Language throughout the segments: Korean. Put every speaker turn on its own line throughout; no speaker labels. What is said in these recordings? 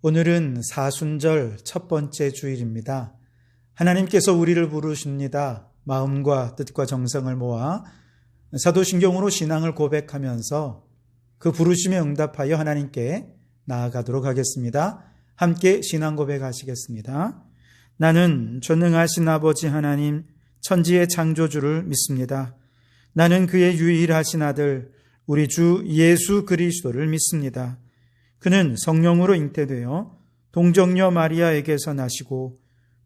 오늘은 사순절 첫 번째 주일입니다. 하나님께서 우리를 부르십니다. 마음과 뜻과 정성을 모아 사도신경으로 신앙을 고백하면서 그 부르심에 응답하여 하나님께 나아가도록 하겠습니다. 함께 신앙 고백하시겠습니다. 나는 전능하신 아버지 하나님 천지의 창조주를 믿습니다. 나는 그의 유일하신 아들 우리 주 예수 그리스도를 믿습니다. 그는 성령으로 잉태되어 동정녀 마리아에게서 나시고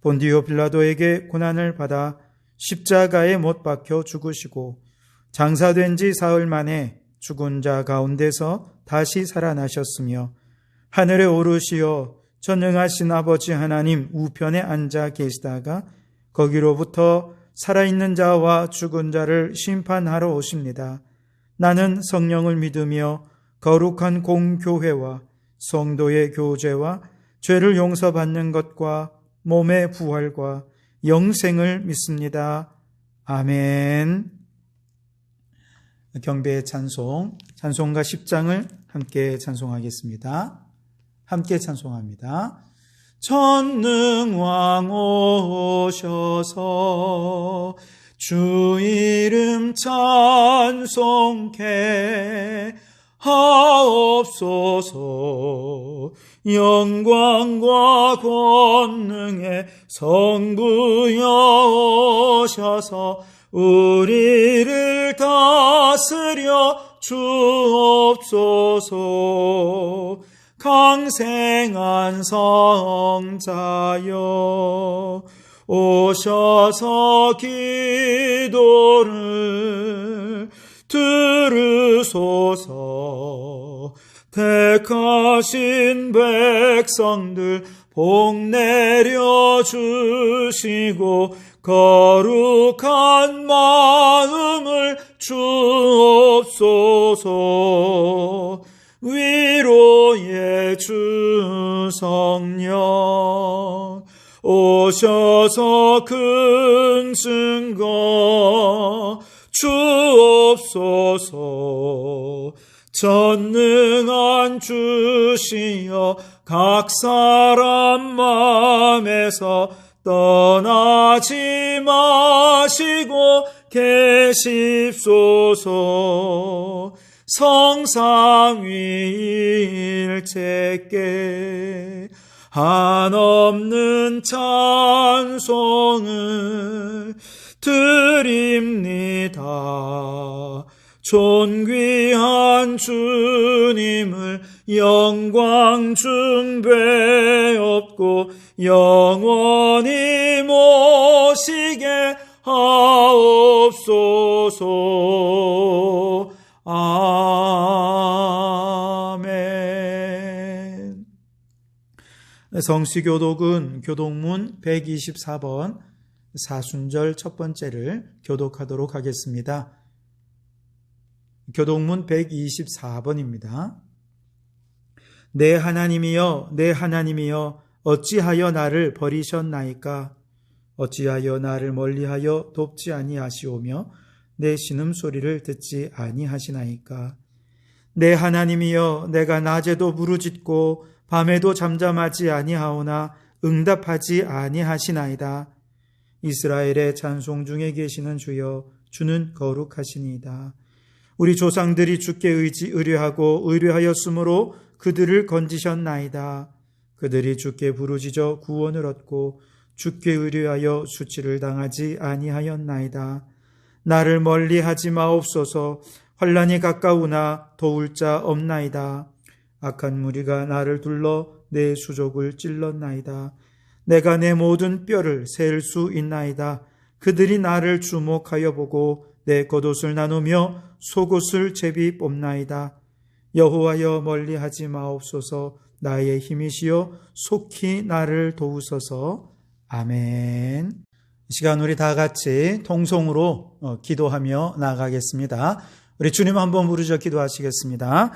본디오 빌라도에게 고난을 받아 십자가에 못 박혀 죽으시고 장사된 지 사흘 만에 죽은 자 가운데서 다시 살아나셨으며 하늘에 오르시어 전능하신 아버지 하나님 우편에 앉아 계시다가 거기로부터 살아있는 자와 죽은 자를 심판하러 오십니다. 나는 성령을 믿으며 거룩한 공교회와 성도의 교제와 죄를 용서받는 것과 몸의 부활과 영생을 믿습니다. 아멘. 경배의 찬송, 찬송가 10장을 함께 찬송하겠습니다. 함께 찬송합니다. 전능왕 오셔서 주 이름 찬송케 하옵소서. 영광과 권능의 성부여 오셔서 우리를 다스려 주옵소서. 강생한 성자여 오셔서 기도를 들으소서. 택하신 백성들 복 내려주시고 거룩한 마음을 주옵소서. 위로의 주 성령 오셔서 큰 증거 주옵소서. 전능한 주시여 각 사람 마음에서 떠나지 마시고 계십소서. 성상 위 일체께 한없는 찬송을 드립니다. 존귀한 주님을 영광 중배 없고 영원히 모시게 하옵소서. 아멘. 성시교독은 교독문 124번 사순절 첫 번째를 교독하도록 하겠습니다. 교독문 124번입니다. 내 하나님이여 내 하나님이여 어찌하여 나를 버리셨나이까? 어찌하여 나를 멀리하여 돕지 아니하시오며 내 신음소리를 듣지 아니하시나이까? 내 하나님이여 내가 낮에도 부르짖고 밤에도 잠잠하지 아니하오나 응답하지 아니하시나이다. 이스라엘의 찬송 중에 계시는 주여 주는 거룩하시니이다. 우리 조상들이 주께 의뢰하고 의뢰하였으므로 그들을 건지셨나이다. 그들이 주께 부르짖어 구원을 얻고 주께 의뢰하여 수치를 당하지 아니하였나이다. 나를 멀리하지 마옵소서. 환난이 가까우나 도울 자 없나이다. 악한 무리가 나를 둘러 내 수족을 찔렀나이다. 내가 내 모든 뼈를 셀 수 있나이다. 그들이 나를 주목하여 보고 내 겉옷을 나누며 속옷을 제비 뽑나이다. 여호와여 멀리하지 마옵소서. 나의 힘이시여 속히 나를 도우소서. 아멘. 이 시간 우리 다 같이 통성으로 기도하며 나아가겠습니다. 우리 주님 한번 부르짖어 기도하시겠습니다.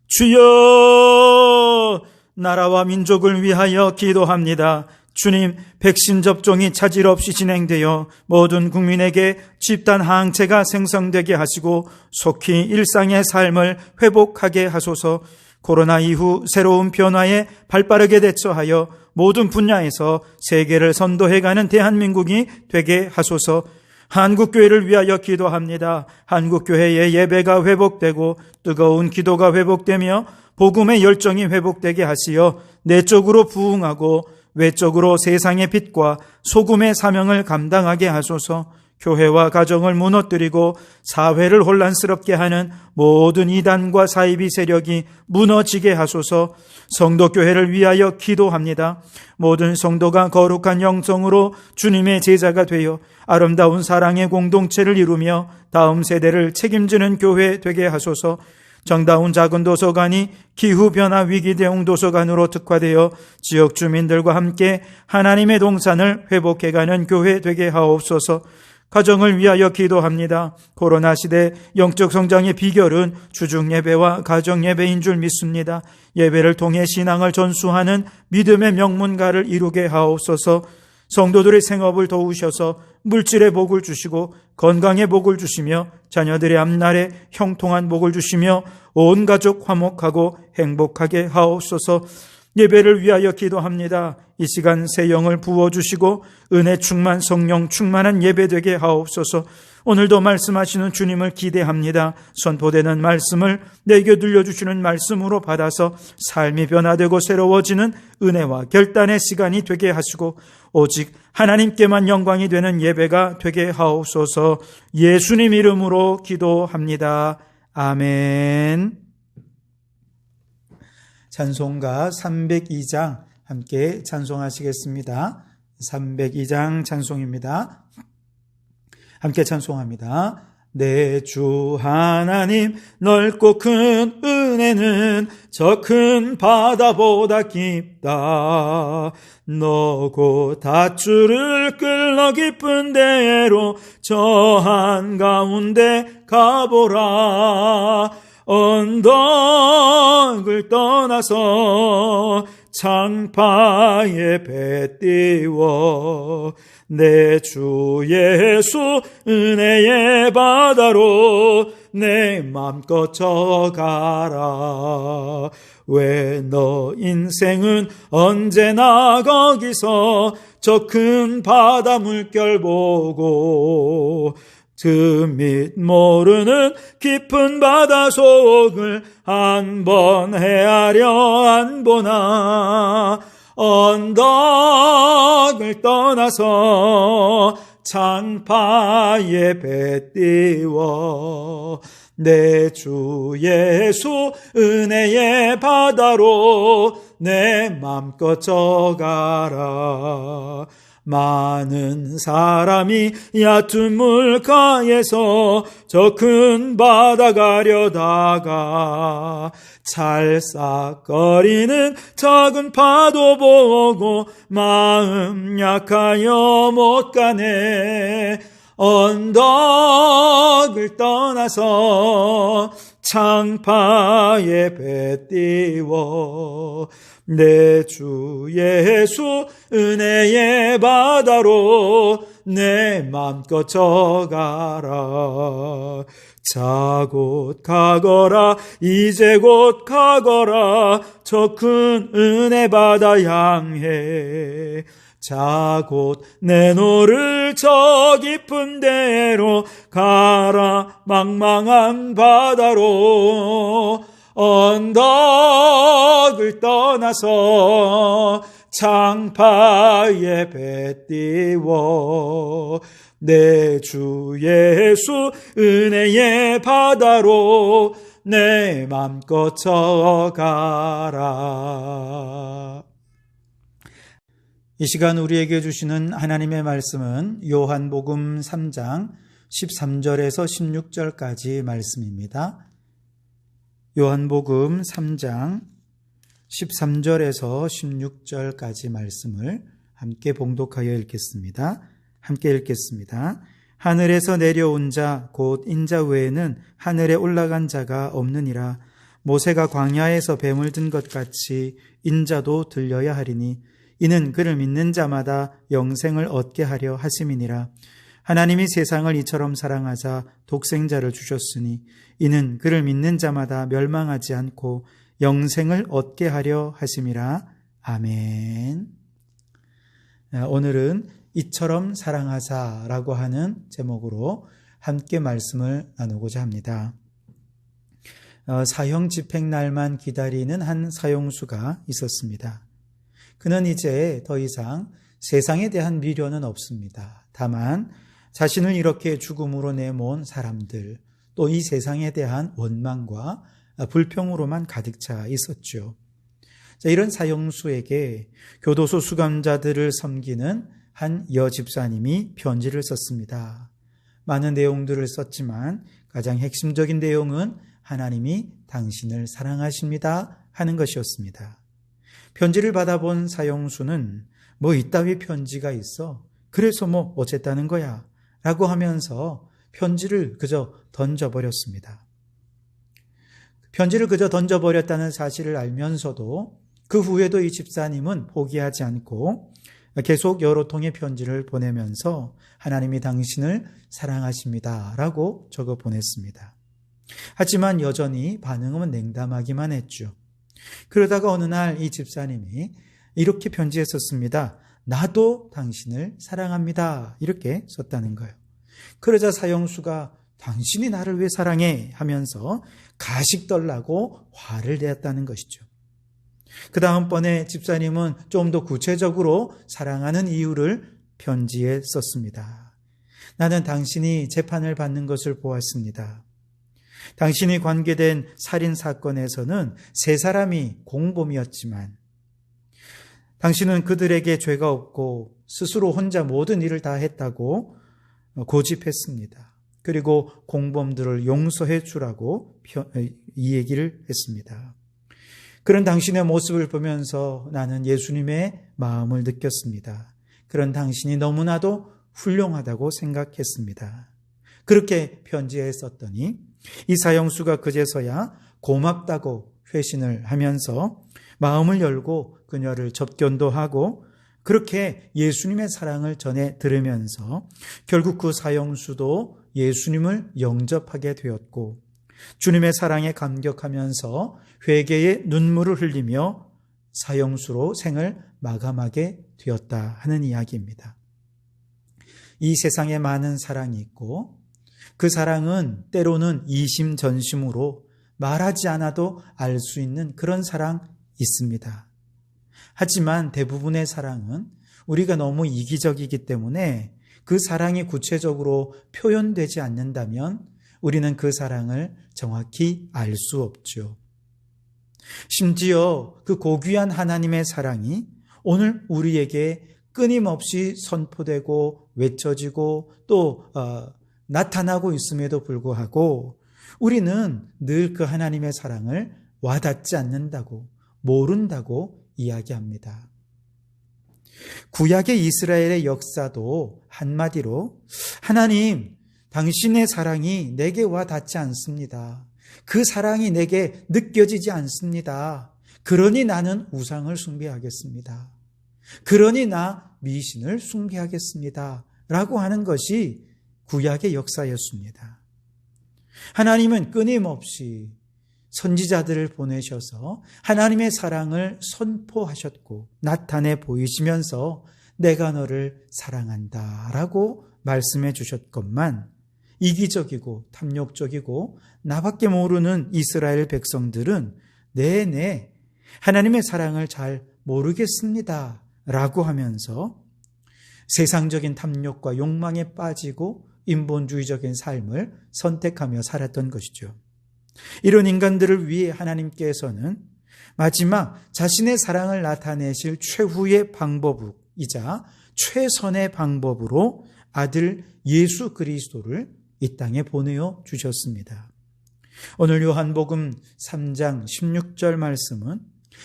주여, 나라와 민족을 위하여 기도합니다. 주님, 백신 접종이 차질 없이 진행되어 모든 국민에게 집단 항체가 생성되게 하시고 속히 일상의 삶을 회복하게 하소서. 코로나 이후 새로운 변화에 발빠르게 대처하여 모든 분야에서 세계를 선도해가는 대한민국이 되게 하소서. 한국교회를 위하여 기도합니다. 한국교회의 예배가 회복되고 뜨거운 기도가 회복되며 복음의 열정이 회복되게 하시어 내적으로 부흥하고 외적으로 세상의 빛과 소금의 사명을 감당하게 하소서. 교회와 가정을 무너뜨리고 사회를 혼란스럽게 하는 모든 이단과 사이비 세력이 무너지게 하소서. 성도교회를 위하여 기도합니다. 모든 성도가 거룩한 영성으로 주님의 제자가 되어 아름다운 사랑의 공동체를 이루며 다음 세대를 책임지는 교회 되게 하소서. 정다운 작은 도서관이 기후변화 위기 대응 도서관으로 특화되어 지역 주민들과 함께 하나님의 동산을 회복해가는 교회 되게 하옵소서. 가정을 위하여 기도합니다. 코로나 시대 영적 성장의 비결은 주중 예배와 가정 예배인 줄 믿습니다. 예배를 통해 신앙을 전수하는 믿음의 명문가를 이루게 하옵소서. 성도들의 생업을 도우셔서 물질의 복을 주시고 건강의 복을 주시며 자녀들의 앞날에 형통한 복을 주시며 온 가족 화목하고 행복하게 하옵소서. 예배를 위하여 기도합니다. 이 시간 새 영을 부어주시고 은혜 충만 성령 충만한 예배 되게 하옵소서. 오늘도 말씀하시는 주님을 기대합니다. 선포되는 말씀을 내게 들려주시는 말씀으로 받아서 삶이 변화되고 새로워지는 은혜와 결단의 시간이 되게 하시고 오직 하나님께만 영광이 되는 예배가 되게 하옵소서. 예수님 이름으로 기도합니다. 아멘. 찬송가 302장 함께 찬송하시겠습니다. 302장 찬송입니다. 함께 찬송합니다. 내 주 하나님 넓고 큰 은혜는 저 큰 바다보다 깊다. 너고 닷줄을 끌러 깊은 데로 저 한가운데 가보라. 언덕을 떠나서 창파에 배 띄워 내 주 예수 은혜의 바다로 내 맘껏 져가라. 왜 너 인생은 언제나 거기서 저 큰 바다 물결 보고 틈이 모르는 깊은 바다 속을 한 번 헤아려 안 보나. 언덕을 떠나서 창파에 배 띄워 내 주 예수 은혜의 바다로 내 맘껏 져가라. 많은 사람이 얕은 물가에서 저 큰 바다 가려다가 찰싹거리는 작은 파도 보고 마음 약하여 못 가네. 언덕을 떠나서 창파에 배 띄워 내 주 예수 은혜의 바다로 내 맘껏 져가라. 자 곧 가거라 이제 곧 가거라 저 큰 은혜 바다 향해. 자 곧 내노를 저 깊은 데로 가라. 망망한 바다로 언덕을 떠나서 창파에 배 띄워 내 주 예수 은혜의 바다로 내 맘껏 져가라. 이 시간 우리에게 주시는 하나님의 말씀은 요한복음 3장 13절에서 16절까지 말씀입니다. 요한복음 3장 13절에서 16절까지 말씀을 함께 봉독하여 읽겠습니다. 함께 읽겠습니다. 하늘에서 내려온 자 곧 인자 외에는 하늘에 올라간 자가 없느니라. 모세가 광야에서 뱀을 든 것 같이 인자도 들려야 하리니 이는 그를 믿는 자마다 영생을 얻게 하려 하심이니라. 하나님이 세상을 이처럼 사랑하사 독생자를 주셨으니 이는 그를 믿는 자마다 멸망하지 않고 영생을 얻게 하려 하심이라. 아멘. 오늘은 이처럼 사랑하사라고 하는 제목으로 함께 말씀을 나누고자 합니다. 사형 집행 날만 기다리는 한 사형수가 있었습니다. 그는 이제 더 이상 세상에 대한 미련은 없습니다. 다만 자신을 이렇게 죽음으로 내모은 사람들, 또 이 세상에 대한 원망과 불평으로만 가득 차 있었죠. 이런 사형수에게 교도소 수감자들을 섬기는 한 여집사님이 편지를 썼습니다. 많은 내용들을 썼지만 가장 핵심적인 내용은 하나님이 당신을 사랑하십니다 하는 것이었습니다. 편지를 받아본 사형수는 이따위 편지가 있어? 그래서 어쨌다는 거야? 라고 하면서 편지를 그저 던져버렸습니다. 편지를 그저 던져버렸다는 사실을 알면서도 그 후에도 이 집사님은 포기하지 않고 계속 여러 통의 편지를 보내면서 하나님이 당신을 사랑하십니다 라고 적어 보냈습니다. 하지만 여전히 반응은 냉담하기만 했죠. 그러다가 어느 날 이 집사님이 이렇게 편지했었습니다. 나도 당신을 사랑합니다. 이렇게 썼다는 거예요. 그러자 사형수가 당신이 나를 왜 사랑해? 하면서 가식떨라고 화를 내었다는 것이죠. 그 다음번에 집사님은 좀 더 구체적으로 사랑하는 이유를 편지에 썼습니다. 나는 당신이 재판을 받는 것을 보았습니다. 당신이 관계된 살인사건에서는 3사람이 공범이었지만 당신은 그들에게 죄가 없고 스스로 혼자 모든 일을 다 했다고 고집했습니다. 그리고 공범들을 용서해 주라고 이 얘기를 했습니다. 그런 당신의 모습을 보면서 나는 예수님의 마음을 느꼈습니다. 그런 당신이 너무나도 훌륭하다고 생각했습니다. 그렇게 편지에 썼더니 이 사형수가 그제서야 고맙다고 회신을 하면서 마음을 열고 그녀를 접견도 하고 그렇게 예수님의 사랑을 전해 들으면서 결국 그 사형수도 예수님을 영접하게 되었고 주님의 사랑에 감격하면서 회개의 눈물을 흘리며 사형수로 생을 마감하게 되었다 하는 이야기입니다. 이 세상에 많은 사랑이 있고 그 사랑은 때로는 이심전심으로 말하지 않아도 알 수 있는 그런 사랑 있습니다. 하지만 대부분의 사랑은 우리가 너무 이기적이기 때문에 그 사랑이 구체적으로 표현되지 않는다면 우리는 그 사랑을 정확히 알 수 없죠. 심지어 그 고귀한 하나님의 사랑이 오늘 우리에게 끊임없이 선포되고 외쳐지고 또 나타나고 있음에도 불구하고 우리는 늘 그 하나님의 사랑을 와닿지 않는다고, 모른다고 이야기합니다. 구약의 이스라엘의 역사도 한마디로 하나님, 당신의 사랑이 내게 와닿지 않습니다. 그 사랑이 내게 느껴지지 않습니다. 그러니 나는 우상을 숭배하겠습니다. 그러니 나 미신을 숭배하겠습니다. 라고 하는 것이 구약의 역사였습니다. 하나님은 끊임없이 선지자들을 보내셔서 하나님의 사랑을 선포하셨고 나타내 보이시면서 내가 너를 사랑한다 라고 말씀해 주셨건만 이기적이고 탐욕적이고 나밖에 모르는 이스라엘 백성들은 내내 하나님의 사랑을 잘 모르겠습니다 라고 하면서 세상적인 탐욕과 욕망에 빠지고 인본주의적인 삶을 선택하며 살았던 것이죠. 이런 인간들을 위해 하나님께서는 마지막 자신의 사랑을 나타내실 최후의 방법이자 최선의 방법으로 아들 예수 그리스도를 이 땅에 보내어 주셨습니다. 오늘 요한복음 3장 16절 말씀은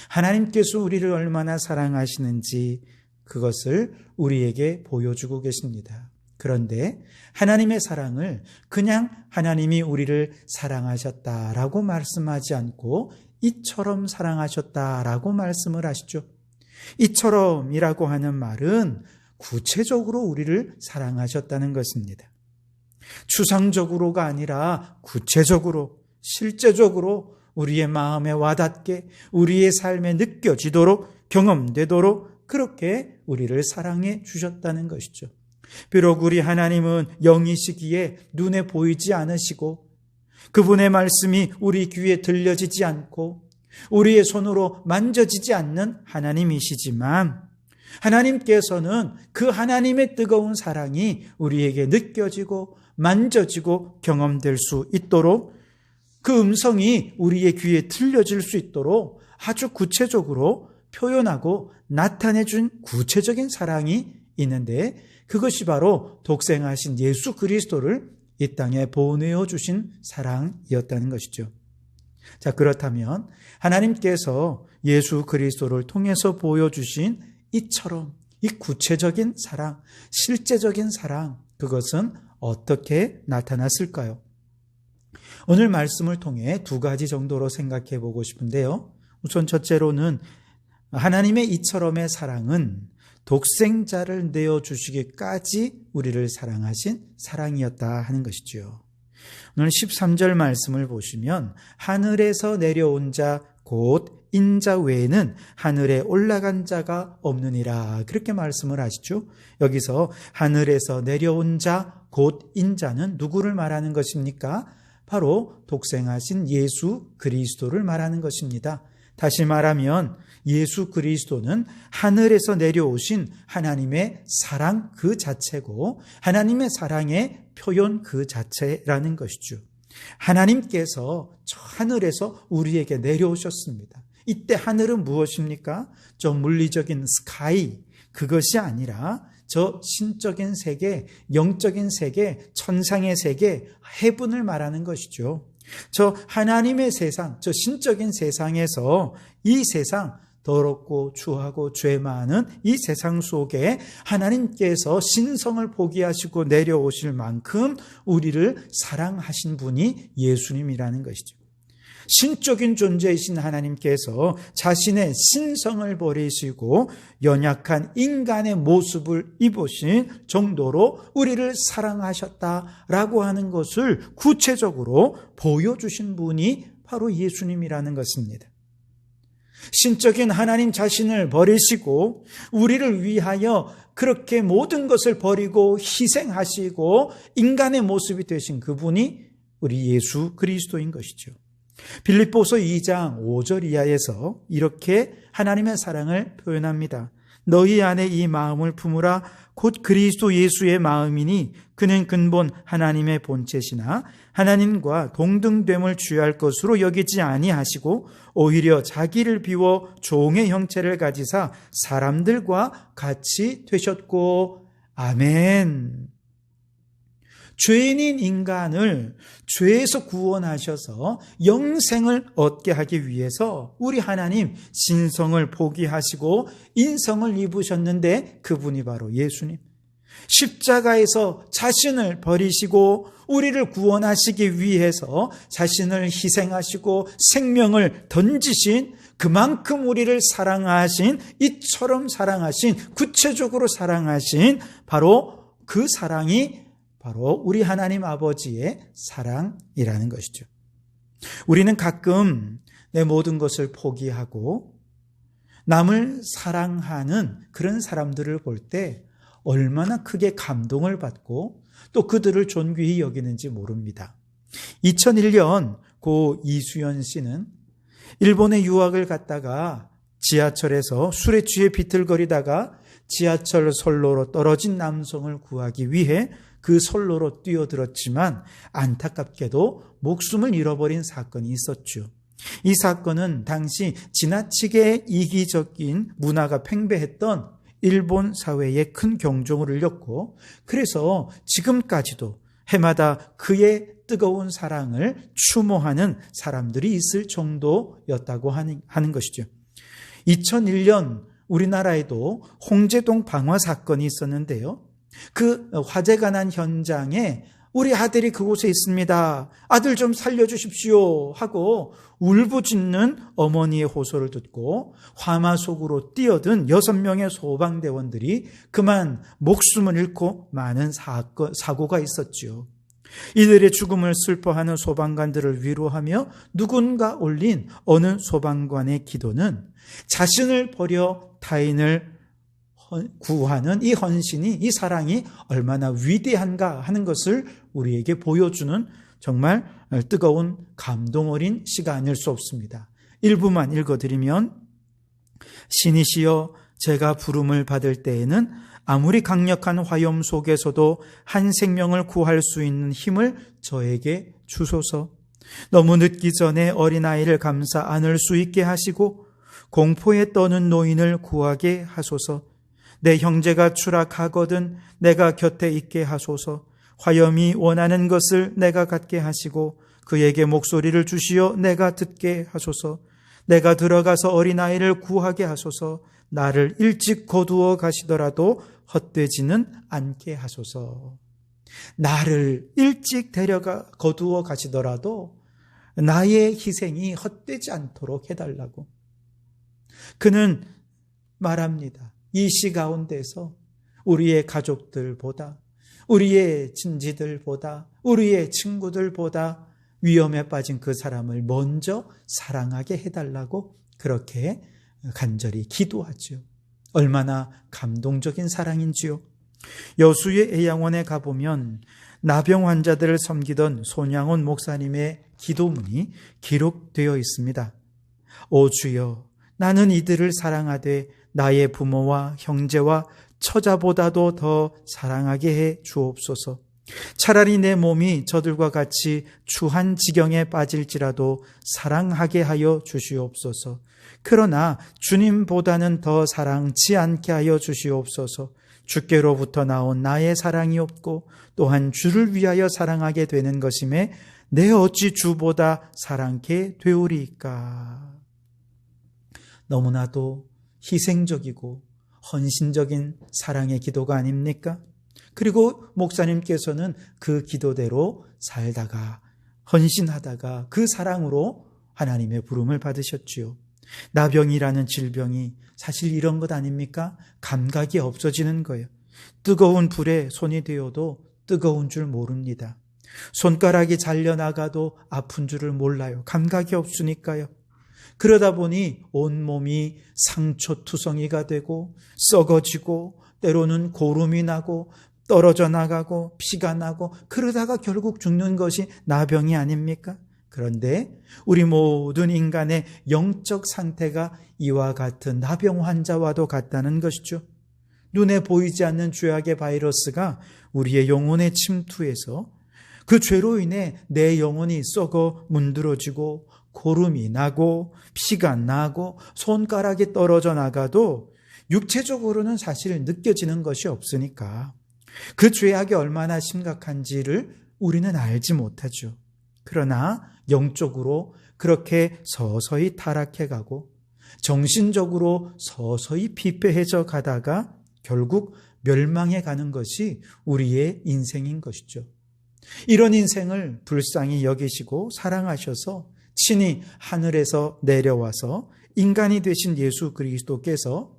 하나님께서 우리를 얼마나 사랑하시는지 그것을 우리에게 보여주고 계십니다. 그런데 하나님의 사랑을 그냥 하나님이 우리를 사랑하셨다라고 말씀하지 않고 이처럼 사랑하셨다라고 말씀을 하시죠. 이처럼이라고 하는 말은 구체적으로 우리를 사랑하셨다는 것입니다. 추상적으로가 아니라 구체적으로 실제적으로 우리의 마음에 와닿게, 우리의 삶에 느껴지도록, 경험되도록 그렇게 우리를 사랑해 주셨다는 것이죠. 비록 우리 하나님은 영이시기에 눈에 보이지 않으시고 그분의 말씀이 우리 귀에 들려지지 않고 우리의 손으로 만져지지 않는 하나님이시지만, 하나님께서는 그 하나님의 뜨거운 사랑이 우리에게 느껴지고 만져지고 경험될 수 있도록, 그 음성이 우리의 귀에 들려질 수 있도록 아주 구체적으로 표현하고 나타내준 구체적인 사랑이 있는데, 그것이 바로 독생하신 예수 그리스도를 이 땅에 보내어 주신 사랑이었다는 것이죠. 자, 그렇다면 하나님께서 예수 그리스도를 통해서 보여주신 이처럼 이 구체적인 사랑, 실제적인 사랑, 그것은 어떻게 나타났을까요? 오늘 말씀을 통해 두 가지 정도로 생각해 보고 싶은데요. 우선 첫째로는 하나님의 이처럼의 사랑은 독생자를 내어주시기까지 우리를 사랑하신 사랑이었다 하는 것이죠. 오늘 13절 말씀을 보시면 하늘에서 내려온 자 곧 인자 외에는 하늘에 올라간 자가 없느니라, 그렇게 말씀을 하시죠. 여기서 하늘에서 내려온 자 곧 인자는 누구를 말하는 것입니까? 바로 독생하신 예수 그리스도를 말하는 것입니다. 다시 말하면 예수 그리스도는 하늘에서 내려오신 하나님의 사랑 그 자체고 하나님의 사랑의 표현 그 자체라는 것이죠. 하나님께서 저 하늘에서 우리에게 내려오셨습니다. 이때 하늘은 무엇입니까? 저 물리적인 스카이, 그것이 아니라 저 신적인 세계, 영적인 세계, 천상의 세계, 헤븐을 말하는 것이죠. 저 하나님의 세상, 저 신적인 세상에서 이 세상, 더럽고 추하고 죄 많은 이 세상 속에 하나님께서 신성을 포기하시고 내려오실 만큼 우리를 사랑하신 분이 예수님이라는 것이죠. 신적인 존재이신 하나님께서 자신의 신성을 버리시고 연약한 인간의 모습을 입으신 정도로 우리를 사랑하셨다라고 하는 것을 구체적으로 보여주신 분이 바로 예수님이라는 것입니다. 신적인 하나님 자신을 버리시고 우리를 위하여 그렇게 모든 것을 버리고 희생하시고 인간의 모습이 되신 그분이 우리 예수 그리스도인 것이죠. 빌립보서 2장 5절 이하에서 이렇게 하나님의 사랑을 표현합니다. 너희 안에 이 마음을 품으라. 곧 그리스도 예수의 마음이니 그는 근본 하나님의 본체시나 하나님과 동등됨을 주의할 것으로 여기지 아니하시고 오히려 자기를 비워 종의 형체를 가지사 사람들과 같이 되셨고. 아멘. 죄인인 인간을 죄에서 구원하셔서 영생을 얻게 하기 위해서 우리 하나님 신성을 포기하시고 인성을 입으셨는데 그분이 바로 예수님. 십자가에서 자신을 버리시고 우리를 구원하시기 위해서 자신을 희생하시고 생명을 던지신, 그만큼 우리를 사랑하신, 이처럼 사랑하신, 구체적으로 사랑하신 바로 그 사랑이 바로 우리 하나님 아버지의 사랑이라는 것이죠. 우리는 가끔 내 모든 것을 포기하고 남을 사랑하는 그런 사람들을 볼 때 얼마나 크게 감동을 받고 또 그들을 존귀히 여기는지 모릅니다. 2001년 고 이수연 씨는 일본에 유학을 갔다가 지하철에서 술에 취해 비틀거리다가 지하철 선로로 떨어진 남성을 구하기 위해 그 선로로 뛰어들었지만 안타깝게도 목숨을 잃어버린 사건이 있었죠. 이 사건은 당시 지나치게 이기적인 문화가 팽배했던 일본 사회에 큰 경종을 울렸고, 그래서 지금까지도 해마다 그의 뜨거운 사랑을 추모하는 사람들이 있을 정도였다고 하는 것이죠. 2001년 우리나라에도 홍제동 방화 사건이 있었는데요. 그 화재가 난 현장에 우리 아들이 그곳에 있습니다. 아들 좀 살려주십시오 하고 울부짖는 어머니의 호소를 듣고 화마 속으로 뛰어든 6명의 소방대원들이 그만 목숨을 잃고 많은 사고가 있었죠. 이들의 죽음을 슬퍼하는 소방관들을 위로하며 누군가 올린 어느 소방관의 기도는 자신을 버려 타인을 구하는 이 헌신이, 이 사랑이 얼마나 위대한가 하는 것을 우리에게 보여주는 정말 뜨거운 감동 어린 시가 아닐 수 없습니다. 일부만 읽어드리면, 신이시여 제가 부름을 받을 때에는 아무리 강력한 화염 속에서도 한 생명을 구할 수 있는 힘을 저에게 주소서. 너무 늦기 전에 어린아이를 감싸 안을 수 있게 하시고 공포에 떠는 노인을 구하게 하소서. 내 형제가 추락하거든 내가 곁에 있게 하소서. 화염이 원하는 것을 내가 갖게 하시고 그에게 목소리를 주시어 내가 듣게 하소서. 내가 들어가서 어린아이를 구하게 하소서. 나를 일찍 거두어 가시더라도 헛되지는 않게 하소서. 나를 일찍 거두어 가시더라도 나의 희생이 헛되지 않도록 해달라고. 그는 말합니다. 이 시 가운데서 우리의 가족들보다, 우리의 친지들보다, 우리의 친구들보다 위험에 빠진 그 사람을 먼저 사랑하게 해달라고 그렇게 간절히 기도하죠. 얼마나 감동적인 사랑인지요. 여수의 애양원에 가보면 나병 환자들을 섬기던 손양원 목사님의 기도문이 기록되어 있습니다. 오 주여, 나는 이들을 사랑하되 나의 부모와 형제와 처자보다도 더 사랑하게 해 주옵소서. 차라리 내 몸이 저들과 같이 추한 지경에 빠질지라도 사랑하게 하여 주시옵소서. 그러나 주님보다는 더 사랑치 않게 하여 주시옵소서. 주께로부터 나온 나의 사랑이 없고 또한 주를 위하여 사랑하게 되는 것임에 내 어찌 주보다 사랑케 되오리이까. 너무나도 희생적이고 헌신적인 사랑의 기도가 아닙니까? 그리고 목사님께서는 그 기도대로 살다가 헌신하다가 그 사랑으로 하나님의 부름을 받으셨지요. 나병이라는 질병이 사실 이런 것 아닙니까? 감각이 없어지는 거예요. 뜨거운 불에 손이 대어도 뜨거운 줄 모릅니다. 손가락이 잘려나가도 아픈 줄을 몰라요. 감각이 없으니까요. 그러다 보니 온몸이 상처투성이가 되고 썩어지고 때로는 고름이 나고 떨어져 나가고 피가 나고 그러다가 결국 죽는 것이 나병이 아닙니까? 그런데 우리 모든 인간의 영적 상태가 이와 같은 나병 환자와도 같다는 것이죠. 눈에 보이지 않는 죄악의 바이러스가 우리의 영혼에 침투해서 그 죄로 인해 내 영혼이 썩어 문드러지고 고름이 나고 피가 나고 손가락이 떨어져 나가도 육체적으로는 사실 느껴지는 것이 없으니까 그 죄악이 얼마나 심각한지를 우리는 알지 못하죠. 그러나 영적으로 그렇게 서서히 타락해가고 정신적으로 서서히 피폐해져 가다가 결국 멸망해 가는 것이 우리의 인생인 것이죠. 이런 인생을 불쌍히 여기시고 사랑하셔서 친히 하늘에서 내려와서 인간이 되신 예수 그리스도께서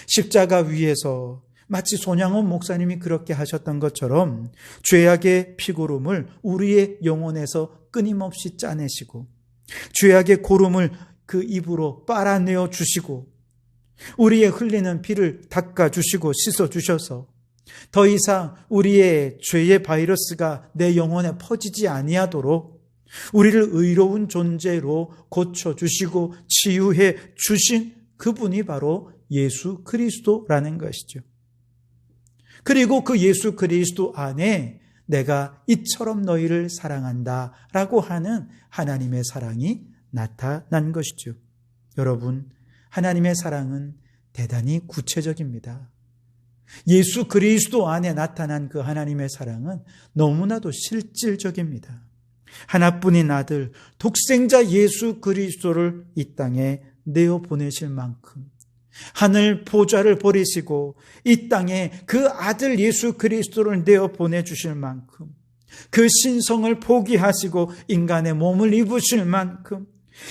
십자가 위에서 마치 손양원 목사님이 그렇게 하셨던 것처럼 죄악의 피고름을 우리의 영혼에서 끊임없이 짜내시고 죄악의 고름을 그 입으로 빨아내어 주시고 우리의 흘리는 피를 닦아주시고 씻어주셔서 더 이상 우리의 죄의 바이러스가 내 영혼에 퍼지지 아니하도록 우리를 의로운 존재로 고쳐주시고 치유해 주신 그분이 바로 예수 그리스도라는 것이죠. 그리고 그 예수 그리스도 안에 내가 이처럼 너희를 사랑한다 라고 하는 하나님의 사랑이 나타난 것이죠. 여러분, 하나님의 사랑은 대단히 구체적입니다. 예수 그리스도 안에 나타난 그 하나님의 사랑은 너무나도 실질적입니다. 하나뿐인 아들, 독생자 예수 그리스도를 이 땅에 내어 보내실 만큼 하늘 보좌를 버리시고 이 땅에 그 아들 예수 그리스도를 내어 보내주실 만큼 그 신성을 포기하시고 인간의 몸을 입으실 만큼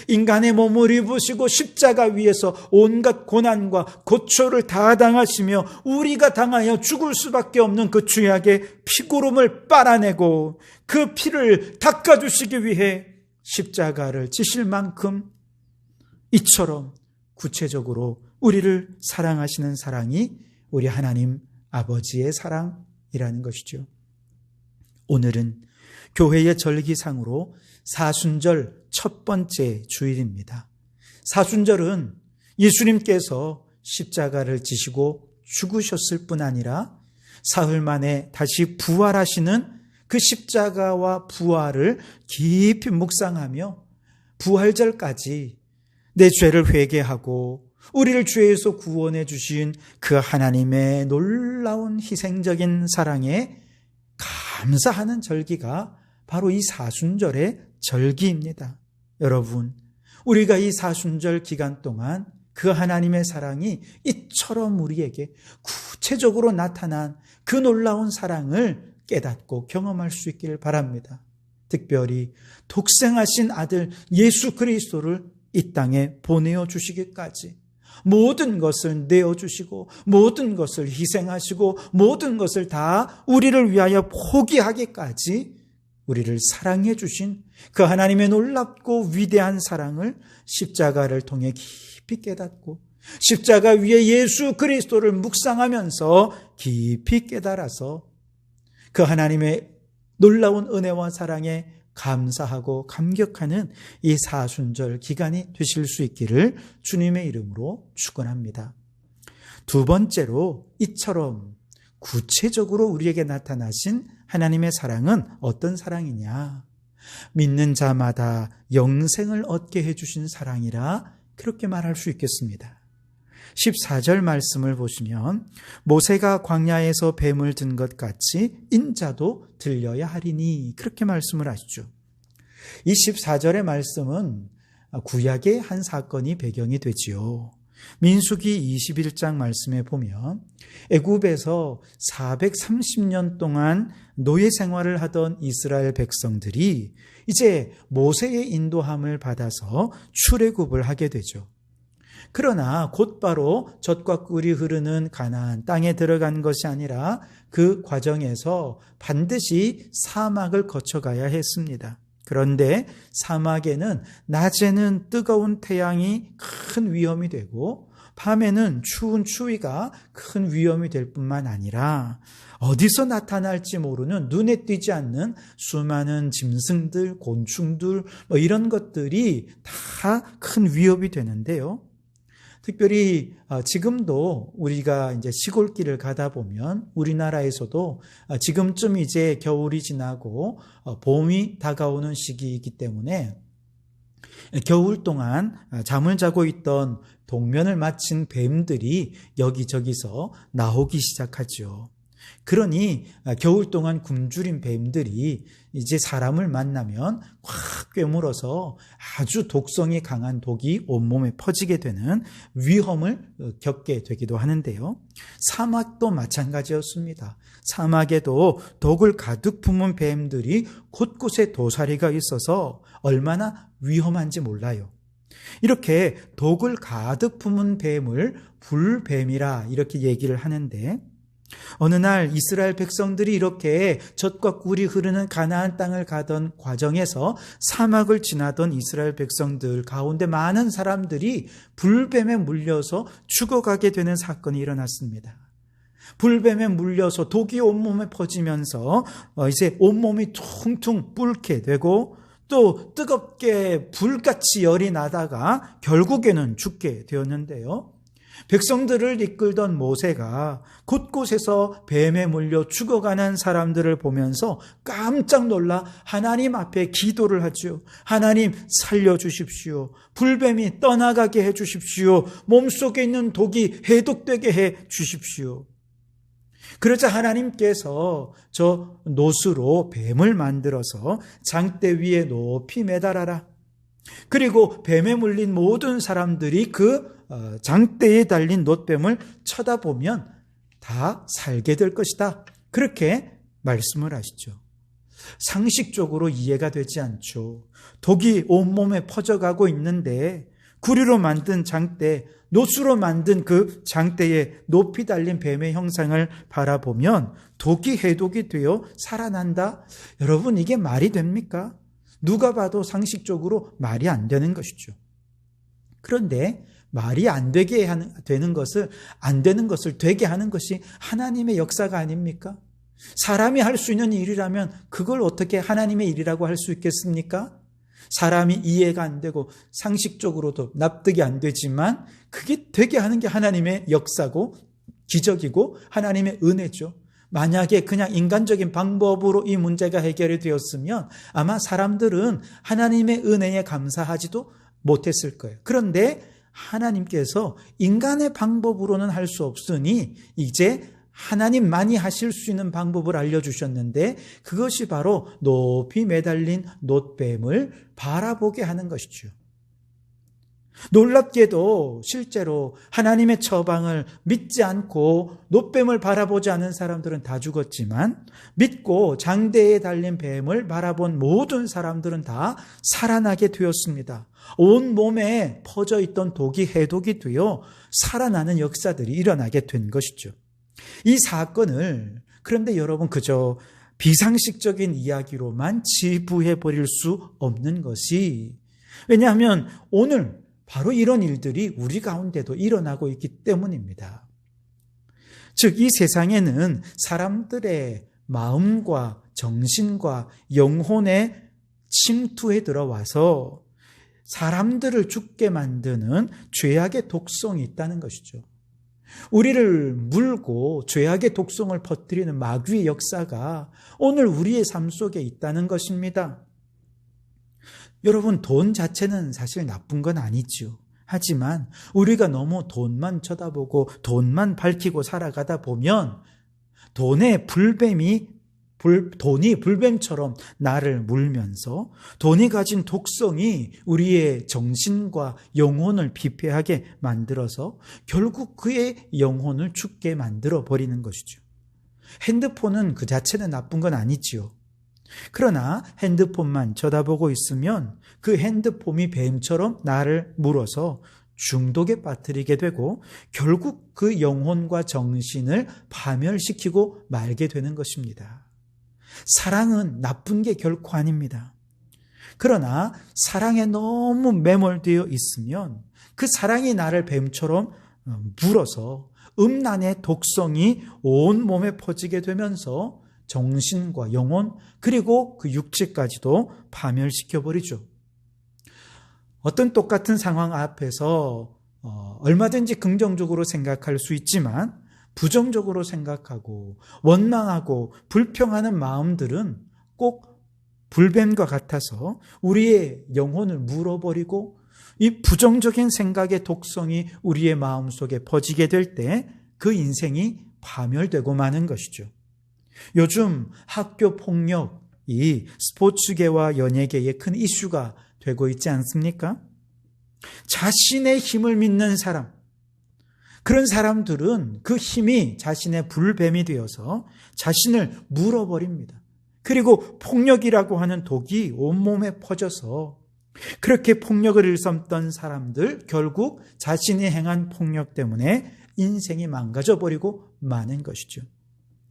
인간의 몸을 입으시고 십자가 위에서 온갖 고난과 고초를 다 당하시며 우리가 당하여 죽을 수밖에 없는 그 죄악의 피고름을 빨아내고 그 피를 닦아주시기 위해 십자가를 지실 만큼 이처럼 구체적으로 우리를 사랑하시는 사랑이 우리 하나님 아버지의 사랑이라는 것이죠. 오늘은 교회의 절기상으로 사순절 첫 번째 주일입니다. 사순절은 예수님께서 십자가를 지시고 죽으셨을 뿐 아니라 사흘 만에 다시 부활하시는 그 십자가와 부활을 깊이 묵상하며 부활절까지 내 죄를 회개하고 우리를 죄에서 구원해 주신 그 하나님의 놀라운 희생적인 사랑에 감사하는 절기가 바로 이 사순절의 절기입니다. 여러분, 우리가 이 사순절 기간 동안 그 하나님의 사랑이 이처럼 우리에게 구체적으로 나타난 그 놀라운 사랑을 깨닫고 경험할 수 있기를 바랍니다. 특별히 독생하신 아들 예수 그리스도를 이 땅에 보내어 주시기까지 모든 것을 내어주시고 모든 것을 희생하시고 모든 것을 다 우리를 위하여 포기하기까지 우리를 사랑해 주신 그 하나님의 놀랍고 위대한 사랑을 십자가를 통해 깊이 깨닫고 십자가 위에 예수 그리스도를 묵상하면서 깊이 깨달아서 그 하나님의 놀라운 은혜와 사랑에 감사하고 감격하는 이 사순절 기간이 되실 수 있기를 주님의 이름으로 축원합니다. 두 번째로 이처럼 구체적으로 우리에게 나타나신 하나님의 사랑은 어떤 사랑이냐? 믿는 자마다 영생을 얻게 해주신 사랑이라 그렇게 말할 수 있겠습니다. 14절 말씀을 보시면 모세가 광야에서 뱀을 든 것 같이 인자도 들려야 하리니 그렇게 말씀을 하시죠. 이 14절의 말씀은 구약의 한 사건이 배경이 되지요. 민수기 21장 말씀에 보면 애굽에서 430년 동안 노예 생활을 하던 이스라엘 백성들이 이제 모세의 인도함을 받아서 출애굽을 하게 되죠. 그러나 곧바로 젖과 꿀이 흐르는 가나안 땅에 들어간 것이 아니라 그 과정에서 반드시 사막을 거쳐가야 했습니다. 그런데 사막에는 낮에는 뜨거운 태양이 큰 위험이 되고 밤에는 추운 추위가 큰 위험이 될 뿐만 아니라 어디서 나타날지 모르는 눈에 띄지 않는 수많은 짐승들, 곤충들 이런 것들이 다 큰 위협이 되는데요. 특별히 지금도 우리가 이제 시골길을 가다 보면 우리나라에서도 지금쯤 이제 겨울이 지나고 봄이 다가오는 시기이기 때문에 겨울 동안 잠을 자고 있던 동면을 마친 뱀들이 여기저기서 나오기 시작하죠. 그러니 겨울 동안 굶주린 뱀들이 이제 사람을 만나면 확 꿰물어서 아주 독성이 강한 독이 온몸에 퍼지게 되는 위험을 겪게 되기도 하는데요. 사막도 마찬가지였습니다. 사막에도 독을 가득 품은 뱀들이 곳곳에 도사리가 있어서 얼마나 위험한지 몰라요. 이렇게 독을 가득 품은 뱀을 불뱀이라 이렇게 얘기를 하는데 어느 날 이스라엘 백성들이 이렇게 젖과 꿀이 흐르는 가나안 땅을 가던 과정에서 사막을 지나던 이스라엘 백성들 가운데 많은 사람들이 불뱀에 물려서 죽어가게 되는 사건이 일어났습니다. 불뱀에 물려서 독이 온몸에 퍼지면서 이제 온몸이 퉁퉁 뿔게 되고 또 뜨겁게 불같이 열이 나다가 결국에는 죽게 되었는데요. 백성들을 이끌던 모세가 곳곳에서 뱀에 물려 죽어가는 사람들을 보면서 깜짝 놀라 하나님 앞에 기도를 하죠. 하나님 살려주십시오. 불뱀이 떠나가게 해주십시오. 몸속에 있는 독이 해독되게 해주십시오. 그러자 하나님께서 저 노스로 뱀을 만들어서 장대 위에 높이 매달아라. 그리고 뱀에 물린 모든 사람들이 그 장대에 달린 놋뱀을 쳐다보면 다 살게 될 것이다. 그렇게 말씀을 하시죠. 상식적으로 이해가 되지 않죠. 독이 온몸에 퍼져가고 있는데 구리로 만든 장대, 노수로 만든 그 장대에 높이 달린 뱀의 형상을 바라보면 독이 해독이 되어 살아난다? 여러분, 이게 말이 됩니까? 누가 봐도 상식적으로 말이 안 되는 것이죠. 그런데 말이 안 되게 되는 것을, 안 되는 것을 되게 하는 것이 하나님의 역사가 아닙니까? 사람이 할 수 있는 일이라면 그걸 어떻게 하나님의 일이라고 할 수 있겠습니까? 사람이 이해가 안 되고 상식적으로도 납득이 안 되지만 그게 되게 하는 게 하나님의 역사고 기적이고 하나님의 은혜죠. 만약에 그냥 인간적인 방법으로 이 문제가 해결이 되었으면 아마 사람들은 하나님의 은혜에 감사하지도 못했을 거예요. 그런데 하나님께서 인간의 방법으로는 할 수 없으니 이제 하나님만이 하실 수 있는 방법을 알려주셨는데 그것이 바로 높이 매달린 놋뱀을 바라보게 하는 것이죠. 놀랍게도 실제로 하나님의 처방을 믿지 않고 놋뱀을 바라보지 않은 사람들은 다 죽었지만 믿고 장대에 달린 뱀을 바라본 모든 사람들은 다 살아나게 되었습니다. 온 몸에 퍼져 있던 독이 해독이 되어 살아나는 역사들이 일어나게 된 것이죠. 이 사건을 그런데 여러분 그저 비상식적인 이야기로만 치부해버릴 수 없는 것이, 왜냐하면 오늘 바로 이런 일들이 우리 가운데도 일어나고 있기 때문입니다. 즉 이 세상에는 사람들의 마음과 정신과 영혼에 침투해 들어와서 사람들을 죽게 만드는 죄악의 독성이 있다는 것이죠. 우리를 물고 죄악의 독성을 퍼뜨리는 마귀의 역사가 오늘 우리의 삶 속에 있다는 것입니다. 여러분, 돈 자체는 사실 나쁜 건 아니죠. 하지만 우리가 너무 돈만 쳐다보고 돈만 밝히고 살아가다 보면 돈이 불뱀처럼 나를 물면서 돈이 가진 독성이 우리의 정신과 영혼을 피폐하게 만들어서 결국 그의 영혼을 죽게 만들어 버리는 것이죠. 핸드폰은 그 자체는 나쁜 건 아니지요. 그러나 핸드폰만 쳐다보고 있으면 그 핸드폰이 뱀처럼 나를 물어서 중독에 빠뜨리게 되고 결국 그 영혼과 정신을 파멸시키고 말게 되는 것입니다. 사랑은 나쁜 게 결코 아닙니다. 그러나 사랑에 너무 매몰되어 있으면 그 사랑이 나를 뱀처럼 물어서 음란의 독성이 온 몸에 퍼지게 되면서 정신과 영혼 그리고 그 육체까지도 파멸시켜버리죠. 어떤 똑같은 상황 앞에서 얼마든지 긍정적으로 생각할 수 있지만 부정적으로 생각하고 원망하고 불평하는 마음들은 꼭 불뱀과 같아서 우리의 영혼을 물어버리고 이 부정적인 생각의 독성이 우리의 마음속에 퍼지게 될 때 그 인생이 파멸되고 마는 것이죠. 요즘 학교 폭력이 스포츠계와 연예계의 큰 이슈가 되고 있지 않습니까? 자신의 힘을 믿는 사람, 그런 사람들은 그 힘이 자신의 불뱀이 되어서 자신을 물어버립니다. 그리고 폭력이라고 하는 독이 온몸에 퍼져서 그렇게 폭력을 일삼던 사람들 결국 자신이 행한 폭력 때문에 인생이 망가져버리고 마는 것이죠.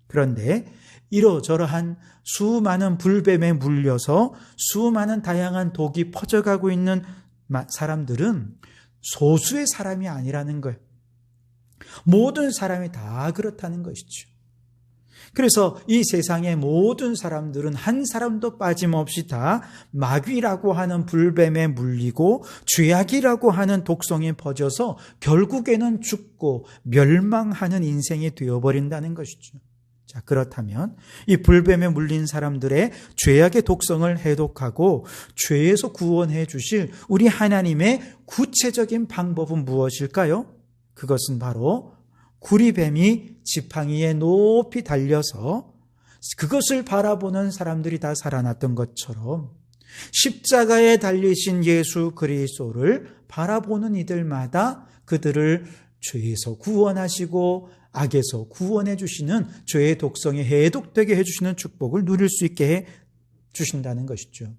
그런데 이러저러한 수많은 불뱀에 물려서 수많은 다양한 독이 퍼져가고 있는 사람들은 소수의 사람이 아니라는 거예요. 모든 사람이 다 그렇다는 것이죠. 그래서 이 세상의 모든 사람들은 한 사람도 빠짐없이 다 마귀라고 하는 불뱀에 물리고 죄악이라고 하는 독성에 퍼져서 결국에는 죽고 멸망하는 인생이 되어버린다는 것이죠. 자, 그렇다면 이 불뱀에 물린 사람들의 죄악의 독성을 해독하고 죄에서 구원해 주실 우리 하나님의 구체적인 방법은 무엇일까요? 그것은 바로 구리뱀이 지팡이에 높이 달려서 그것을 바라보는 사람들이 다 살아났던 것처럼 십자가에 달리신 예수 그리스도를 바라보는 이들마다 그들을 죄에서 구원하시고 악에서 구원해 주시는 죄의 독성이 해독되게 해 주시는 축복을 누릴 수 있게 주신다는 것이죠.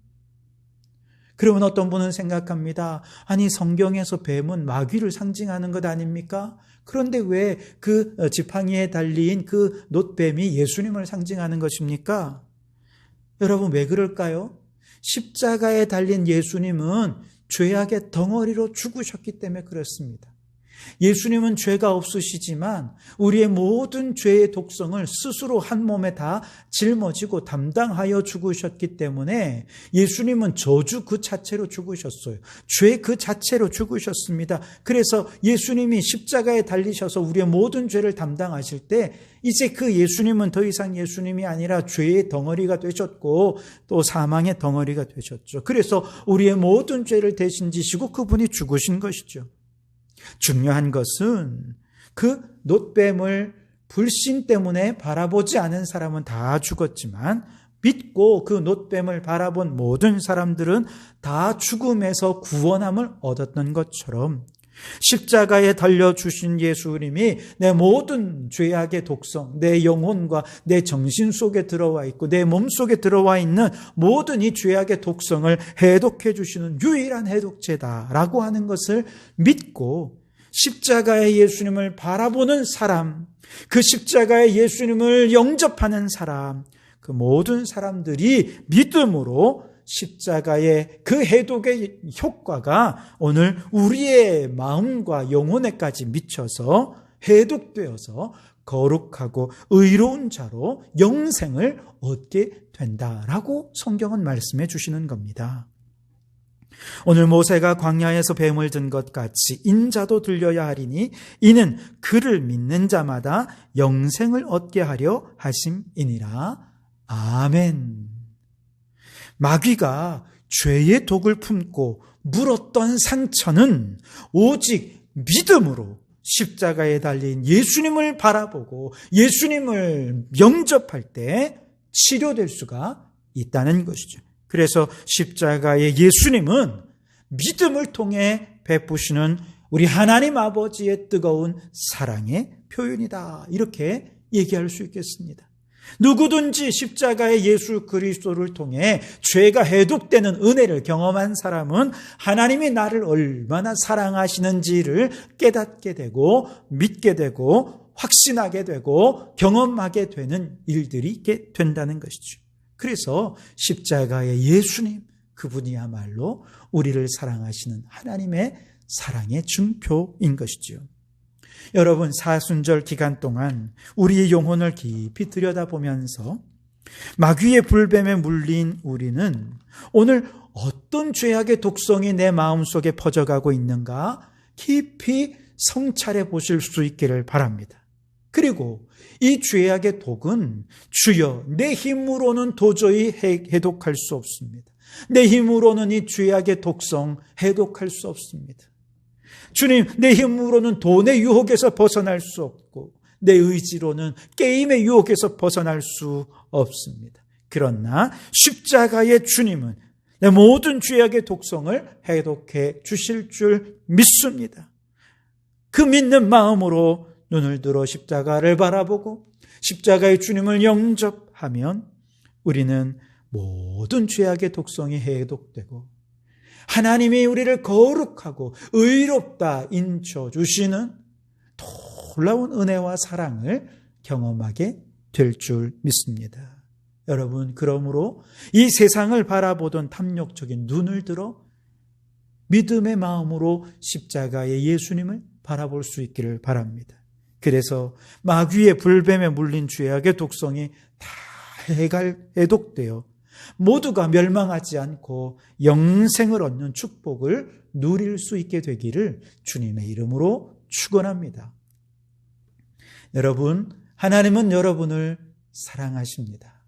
그러면 어떤 분은 생각합니다. 아니, 성경에서 뱀은 마귀를 상징하는 것 아닙니까? 그런데 왜 그 지팡이에 달린 그 놋뱀이 예수님을 상징하는 것입니까? 여러분, 왜 그럴까요? 십자가에 달린 예수님은 죄악의 덩어리로 죽으셨기 때문에 그렇습니다. 예수님은 죄가 없으시지만 우리의 모든 죄의 독성을 스스로 한 몸에 다 짊어지고 담당하여 죽으셨기 때문에 예수님은 저주 그 자체로 죽으셨어요. 죄 그 자체로 죽으셨습니다. 그래서 예수님이 십자가에 달리셔서 우리의 모든 죄를 담당하실 때 이제 그 예수님은 더 이상 예수님이 아니라 죄의 덩어리가 되셨고 또 사망의 덩어리가 되셨죠. 그래서 우리의 모든 죄를 대신 지시고 그분이 죽으신 것이죠. 중요한 것은 그 놋뱀을 불신 때문에 바라보지 않은 사람은 다 죽었지만 믿고 그 놋뱀을 바라본 모든 사람들은 다 죽음에서 구원함을 얻었던 것처럼 십자가에 달려주신 예수님이 내 모든 죄악의 독성, 내 영혼과 내 정신 속에 들어와 있고 내 몸 속에 들어와 있는 모든 이 죄악의 독성을 해독해 주시는 유일한 해독제다라고 하는 것을 믿고 십자가의 예수님을 바라보는 사람, 그 십자가의 예수님을 영접하는 사람, 그 모든 사람들이 믿음으로 십자가의 그 해독의 효과가 오늘 우리의 마음과 영혼에까지 미쳐서 해독되어서 거룩하고 의로운 자로 영생을 얻게 된다라고 성경은 말씀해 주시는 겁니다. 오늘 모세가 광야에서 뱀을 든 것 같이 인자도 들려야 하리니 이는 그를 믿는 자마다 영생을 얻게 하려 하심이니라. 아멘. 마귀가 죄의 독을 품고 물었던 상처는 오직 믿음으로 십자가에 달린 예수님을 바라보고 예수님을 영접할 때 치료될 수가 있다는 것이죠. 그래서 십자가의 예수님은 믿음을 통해 베푸시는 우리 하나님 아버지의 뜨거운 사랑의 표현이다. 이렇게 얘기할 수 있겠습니다. 누구든지 십자가의 예수 그리스도를 통해 죄가 해독되는 은혜를 경험한 사람은 하나님이 나를 얼마나 사랑하시는지를 깨닫게 되고 믿게 되고 확신하게 되고 경험하게 되는 일들이 있게 된다는 것이죠. 그래서 십자가의 예수님, 그분이야말로 우리를 사랑하시는 하나님의 사랑의 증표인 것이죠. 여러분, 사순절 기간 동안 우리의 영혼을 깊이 들여다보면서 마귀의 불뱀에 물린 우리는 오늘 어떤 죄악의 독성이 내 마음속에 퍼져가고 있는가 깊이 성찰해 보실 수 있기를 바랍니다. 그리고 이 죄악의 독은 주여 내 힘으로는 도저히 해독할 수 없습니다. 내 힘으로는 이 죄악의 독성 해독할 수 없습니다. 주님, 내 힘으로는 돈의 유혹에서 벗어날 수 없고 내 의지로는 게임의 유혹에서 벗어날 수 없습니다. 그러나 십자가의 주님은 내 모든 죄악의 독성을 해독해 주실 줄 믿습니다. 그 믿는 마음으로 눈을 들어 십자가를 바라보고 십자가의 주님을 영접하면 우리는 모든 죄악의 독성이 해독되고 하나님이 우리를 거룩하고 의롭다 인쳐주시는 놀라운 은혜와 사랑을 경험하게 될 줄 믿습니다. 여러분, 그러므로 이 세상을 바라보던 탐욕적인 눈을 들어 믿음의 마음으로 십자가의 예수님을 바라볼 수 있기를 바랍니다. 그래서 마귀의 불뱀에 물린 죄악의 독성이 다 해독되어 모두가 멸망하지 않고 영생을 얻는 축복을 누릴 수 있게 되기를 주님의 이름으로 축원합니다. 여러분, 하나님은 여러분을 사랑하십니다.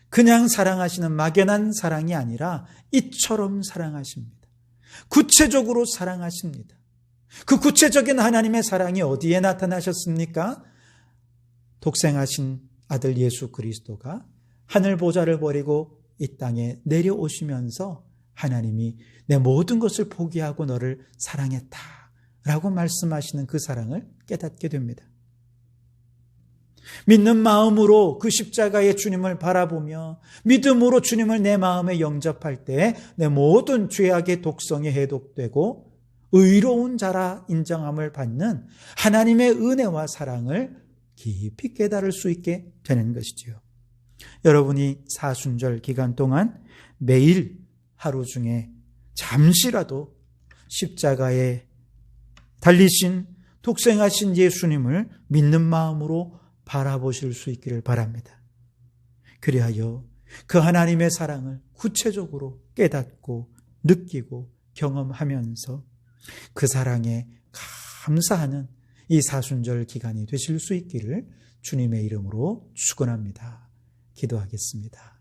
그냥 사랑하시는 막연한 사랑이 아니라 이처럼 사랑하십니다. 구체적으로 사랑하십니다. 그 구체적인 하나님의 사랑이 어디에 나타나셨습니까? 독생하신 아들 예수 그리스도가 하늘 보좌를 버리고 이 땅에 내려오시면서 하나님이 내 모든 것을 포기하고 너를 사랑했다 라고 말씀하시는 그 사랑을 깨닫게 됩니다. 믿는 마음으로 그 십자가의 주님을 바라보며 믿음으로 주님을 내 마음에 영접할 때 내 모든 죄악의 독성이 해독되고 의로운 자라 인정함을 받는 하나님의 은혜와 사랑을 깊이 깨달을 수 있게 되는 것이지요. 여러분이 사순절 기간 동안 매일 하루 중에 잠시라도 십자가에 달리신 독생하신 예수님을 믿는 마음으로 바라보실 수 있기를 바랍니다. 그리하여 그 하나님의 사랑을 구체적으로 깨닫고 느끼고 경험하면서 그 사랑에 감사하는 이 사순절 기간이 되실 수 있기를 주님의 이름으로 축원합니다. 기도하겠습니다.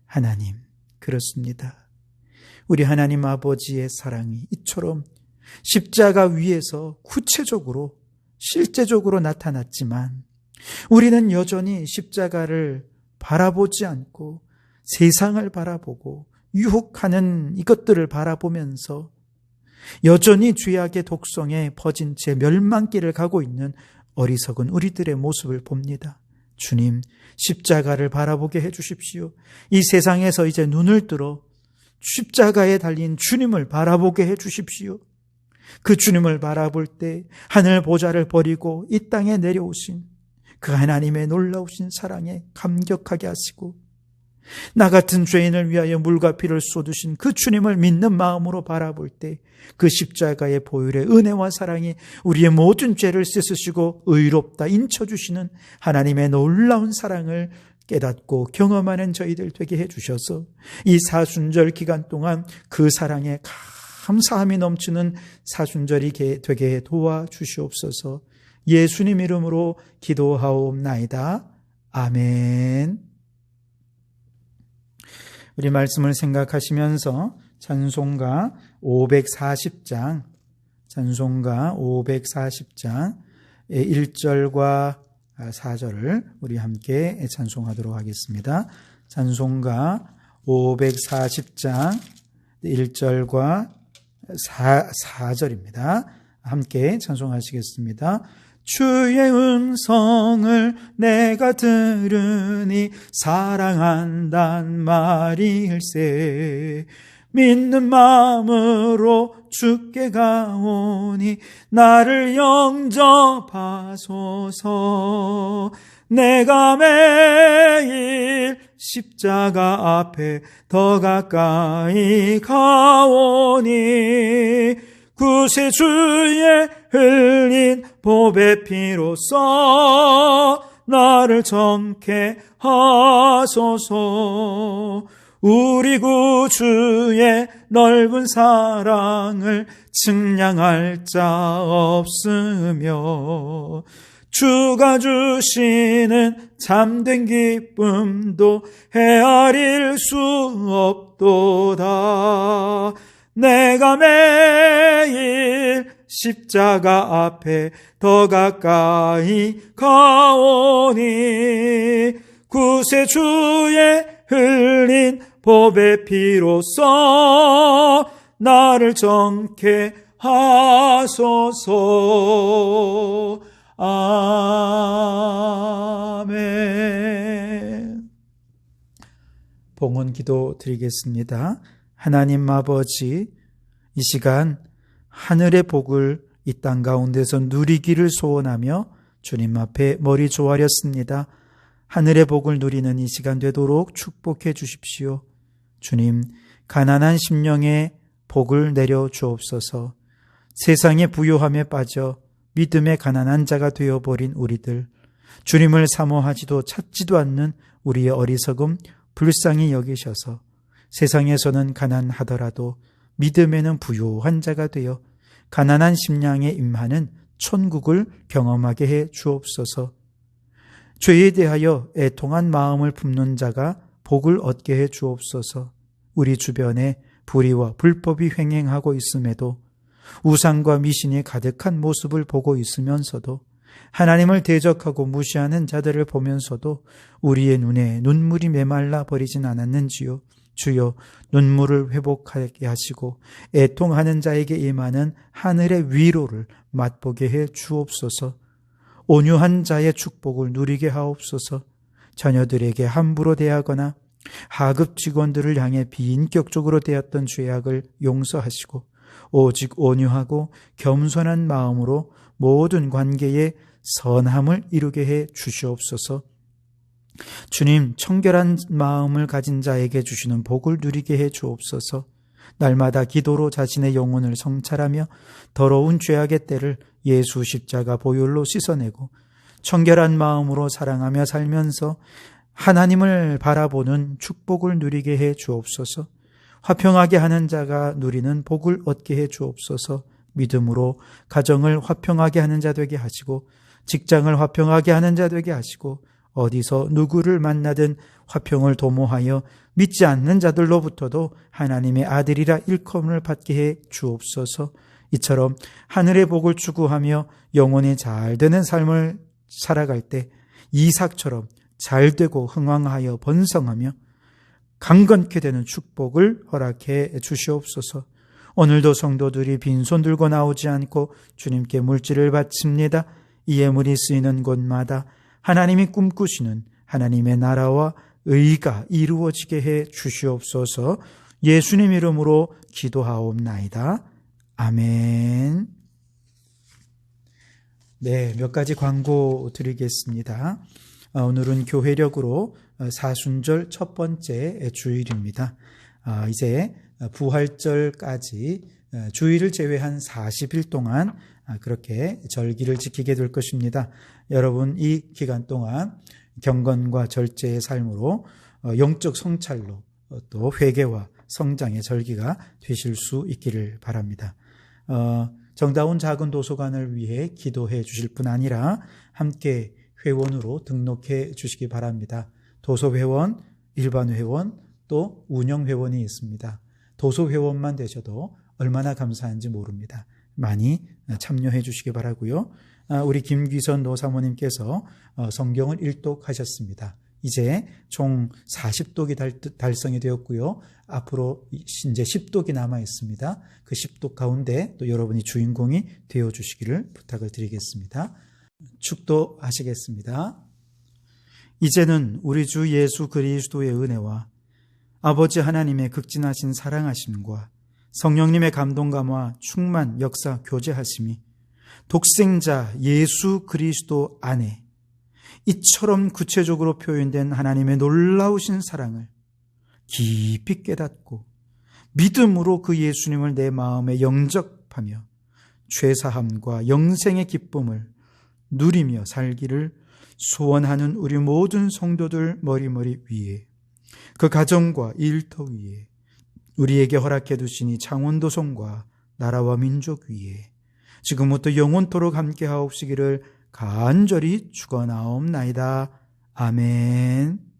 하나님, 그렇습니다. 우리 하나님 아버지의 사랑이 이처럼 십자가 위에서 구체적으로 실제적으로 나타났지만 우리는 여전히 십자가를 바라보지 않고 세상을 바라보고 유혹하는 이것들을 바라보면서 여전히 죄악의 독성에 퍼진 채 멸망길을 가고 있는 어리석은 우리들의 모습을 봅니다. 주님, 십자가를 바라보게 해주십시오. 이 세상에서 이제 눈을 들어 십자가에 달린 주님을 바라보게 해주십시오. 그 주님을 바라볼 때 하늘 보좌를 버리고 이 땅에 내려오신 그 하나님의 놀라우신 사랑에 감격하게 하시고 나 같은 죄인을 위하여 물과 피를 쏟으신 그 주님을 믿는 마음으로 바라볼 때 그 십자가의 보혈의 은혜와 사랑이 우리의 모든 죄를 씻으시고 의롭다 인쳐주시는 하나님의 놀라운 사랑을 깨닫고 경험하는 저희들 되게 해주셔서 이 사순절 기간 동안 그 사랑에 감사함이 넘치는 사순절이 되게 도와주시옵소서. 예수님 이름으로 기도하옵나이다. 아멘. 우리 말씀을 생각하시면서 찬송가 540장 1절과 4절을 우리 함께 찬송하도록 하겠습니다. 찬송가 540장 1절과 4절입니다. 함께 찬송하시겠습니다. 주의 음성을 내가 들으니 사랑한단 말일세. 믿는 마음으로 주께 가오니 나를 영접하소서. 내가 매일 십자가 앞에 더 가까이 가오니 구세주의 흘린 보배 피로써 나를 정케 하소서. 우리 구주의 넓은 사랑을 측량할 자 없으며 주가 주시는 참된 기쁨도 헤아릴 수 없도다. 내가 매일 십자가 앞에 더 가까이 가오니 구세주의 흘린 보배 피로써 나를 정케 하소서. 아멘. 봉헌 기도 드리겠습니다. 하나님 아버지, 이 시간 하늘의 복을 이 땅 가운데서 누리기를 소원하며 주님 앞에 머리 조아렸습니다. 하늘의 복을 누리는 이 시간 되도록 축복해 주십시오. 주님, 가난한 심령에 복을 내려 주옵소서. 세상의 부요함에 빠져 믿음의 가난한 자가 되어버린 우리들, 주님을 사모하지도 찾지도 않는 우리의 어리석음 불쌍히 여기셔서 세상에서는 가난하더라도 믿음에는 부요한 자가 되어 가난한 심령에 임하는 천국을 경험하게 해 주옵소서. 죄에 대하여 애통한 마음을 품는 자가 복을 얻게 해 주옵소서. 우리 주변에 불의와 불법이 횡행하고 있음에도 우상과 미신이 가득한 모습을 보고 있으면서도 하나님을 대적하고 무시하는 자들을 보면서도 우리의 눈에 눈물이 메말라 버리진 않았는지요. 주여, 눈물을 회복하게 하시고 애통하는 자에게 임하는 하늘의 위로를 맛보게 해 주옵소서. 온유한 자의 축복을 누리게 하옵소서. 자녀들에게 함부로 대하거나 하급 직원들을 향해 비인격적으로 대했던 죄악을 용서하시고 오직 온유하고 겸손한 마음으로 모든 관계에 선함을 이루게 해 주시옵소서. 주님, 청결한 마음을 가진 자에게 주시는 복을 누리게 해 주옵소서. 날마다 기도로 자신의 영혼을 성찰하며 더러운 죄악의 때를 예수 십자가 보혈로 씻어내고 청결한 마음으로 사랑하며 살면서 하나님을 바라보는 축복을 누리게 해 주옵소서. 화평하게 하는 자가 누리는 복을 얻게 해 주옵소서. 믿음으로 가정을 화평하게 하는 자 되게 하시고 직장을 화평하게 하는 자 되게 하시고 어디서 누구를 만나든 화평을 도모하여 믿지 않는 자들로부터도 하나님의 아들이라 일컬음을 받게 해 주옵소서. 이처럼 하늘의 복을 추구하며 영혼이 잘 되는 삶을 살아갈 때 이삭처럼 잘 되고 흥왕하여 번성하며 강건케 되는 축복을 허락해 주시옵소서. 오늘도 성도들이 빈손 들고 나오지 않고 주님께 물질을 바칩니다. 이 예물이 쓰이는 곳마다 하나님이 꿈꾸시는 하나님의 나라와 의가 이루어지게 해 주시옵소서. 예수님 이름으로 기도하옵나이다. 아멘. 네, 몇 가지 광고 드리겠습니다. 오늘은 교회력으로 사순절 첫 번째 주일입니다. 이제 부활절까지 주일을 제외한 40일 동안 그렇게 절기를 지키게 될 것입니다. 여러분 이 기간 동안 경건과 절제의 삶으로 영적 성찰로 또 회개와 성장의 절기가 되실 수 있기를 바랍니다. 정다운 작은 도서관을 위해 기도해 주실 뿐 아니라 함께 회원으로 등록해 주시기 바랍니다. 도서회원, 일반 회원, 또 운영회원이 있습니다. 도서회원만 되셔도 얼마나 감사한지 모릅니다. 많이 참여해 주시기 바라고요. 우리 김귀선 노사모님께서 성경을 일독하셨습니다. 이제 총 40독이 달성이 되었고요. 앞으로 이제 10독이 남아 있습니다. 그 10독 가운데 또 여러분이 주인공이 되어 주시기를 부탁을 드리겠습니다. 축도하시겠습니다. 이제는 우리 주 예수 그리스도의 은혜와 아버지 하나님의 극진하신 사랑하심과 성령님의 감동감화 충만 역사 교제하심이 독생자 예수 그리스도 안에 이처럼 구체적으로 표현된 하나님의 놀라우신 사랑을 깊이 깨닫고 믿음으로 그 예수님을 내 마음에 영접하며 죄사함과 영생의 기쁨을 누리며 살기를 소원하는 우리 모든 성도들 머리머리 위에 그 가정과 일터 위에 우리에게 허락해 두시니 창원도성과 나라와 민족 위에 지금부터 영원토록 함께 하옵시기를 간절히 축원하옵나이다. 아멘.